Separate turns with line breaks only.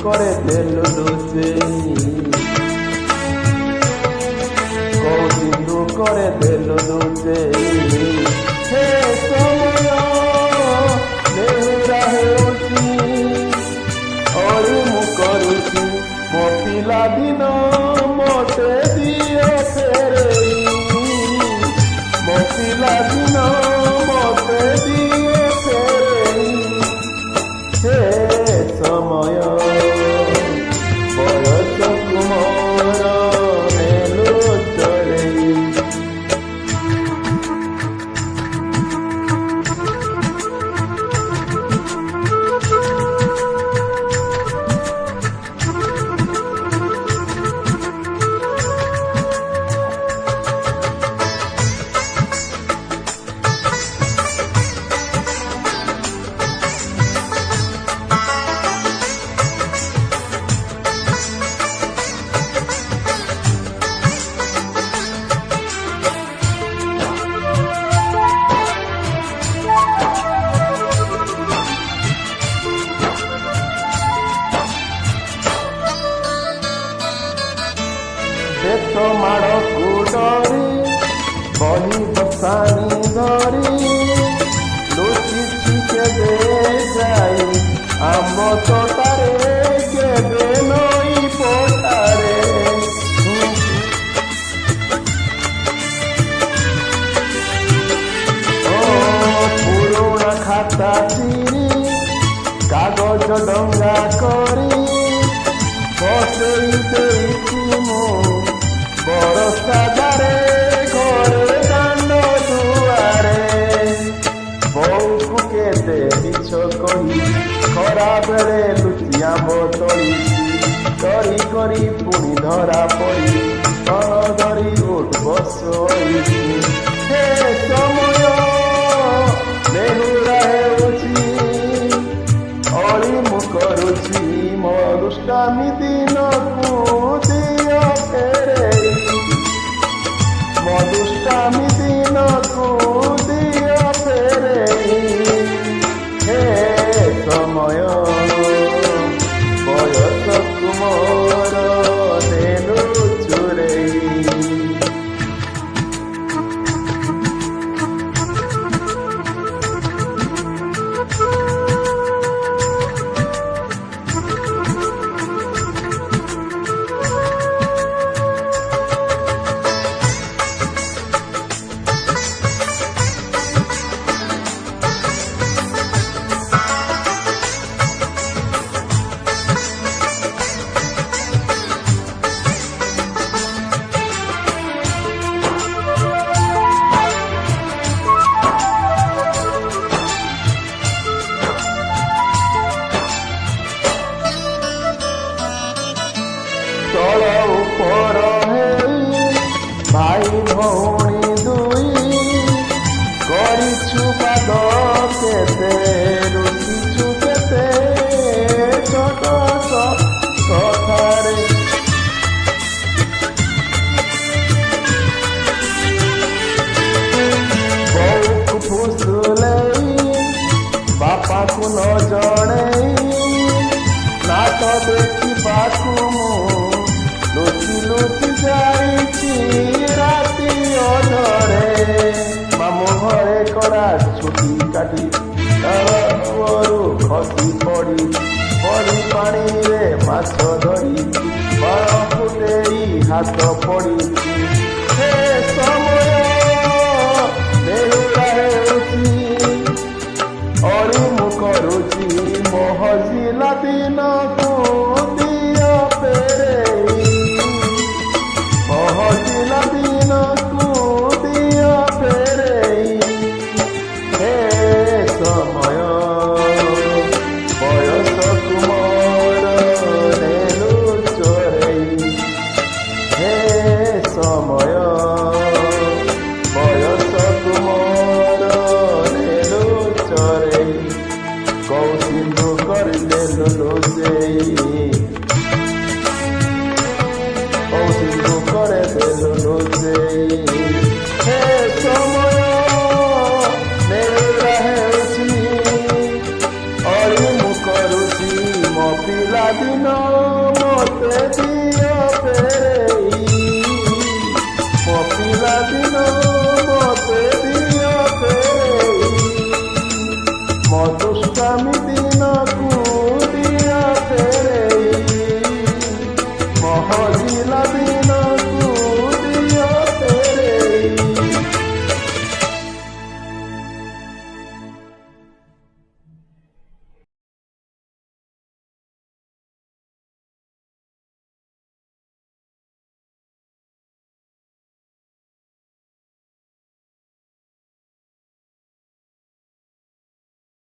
করে দেল লুচেই কৌ সিন্ধু করে দেল লুচেই হে ସମୟ ନେହୁରା ହେଉଛି ଅଳି ମୁଁ କରୁଛି ମୋ ପିଲାଦିନ ମୋତେ ଦିଅ ଫେରେଇ ମୋ ପିଲାଦିନ ମୋତେ ଦିଅ ଫେରେଇ ହେ ସମୟ ବୟସକୁ ମୋର ନେଲୁ ଚରେଇ ବେତ ମାଡ଼କୁ ଡରି ବହି ବସାଣି ଧରି ଲୁଚିଛି କେବେ ଯାଇ ଆମ ତୋଟାରେ କେବେ ନଈ ପଟାରେ ପୁରୁଣା ଖାତା ଚିରି କାଗଜ ଡଙ୍ଗା କରି ବସେଇ ଦେଇଛି ମୁଁ ବରସାଦାରେ ଘରେ ଦାଣ୍ଡ ଦୁଆରେ ବୋଉକୁ କେତେ ମିଛ କହି ଖରା ବେଳେ ଲୁଚି ଆମ୍ବ ତୋଳିଛି ଚୋରି କରି ପୁଣି ଧରା ପଡ଼ି କଣ ଧରି ଉଠ ବସୋଇଛି ହେ ସମୟ ନେହୁରା ହେଉଛି ଅଳି ମୁଁ କରୁଛି ମୋ ଦୁଷ୍ଟାମି ଦିନକୁ ଦିଅ ଫେରେଇ ମୋ ଦୁଷ୍ଟାମି ଦିନକୁ ଦିଅ ଫେରେଇ ହେ ସମୟ ବୟସକୁ ମୋର ନେଲୁ ଚୁରେଇ ତଳ ଉପର ହେଇ ଭାଇ ଭଉଣୀ ଦୁଇ କରିଛୁ ପାଦ କେତେ ରୁଚିଛୁ କେତେ ଛୋଟ କଥାରେ ବୋଉକୁ ଫୁସୁଲେଇ ବାପାକୁ ନ ଜଣେଇ ନାଟ ଦେଖିବାକୁ ମୁଁ ଲୁଚି ଲୁଚି ଯାଇଛି ରାତି ଅଧରେ ମାମୁଁ ଘରେ କଡ଼ା ଛୁଟି କାଟି ପୁଅରୁ ଖସି ପଡ଼ି ପଡ଼ି ପାଣିରେ ମାଛ ଧରି ବାଣ ଫୁଟେଇ ହାତ ପଡ଼ିଛି ହେ ସମୟ ନେହୁରା ହେଉଛି ଅଳି ମୁଁ କରୁଛି ମୋ ହଜିଲା ଦିନକୁ ଦିଅ ଫେରେଇ ମୋ ହଜିଲା ଦିନକୁ ଦିଅ ଫେରେଇ ହେ ସମୟ ବୟସକୁ ମୋର ନେଲୁ ଚୋରେଇ ହେ ସମୟ ବୟସକୁ ମୋର ନେଲୁ ଚୋରେଇ କଉ ସିନ୍ଧୁ କରିଦେଲୁ ଲୁଚେଇ କଉ ସିନ୍ଧୁ କରିଦେଲୁ ଲୁଚେଇ ହେ ସମୟ ନେହୁରା ହେଉଛି ଅଳି ମୁଁ କରୁଛି ମୋ ପିଲାଦିନ ମଧୁସ୍ୱାମୀ ଦିନକୁ ଦିଅ ଫେରେଇ ମହଜିଲା ଦିନ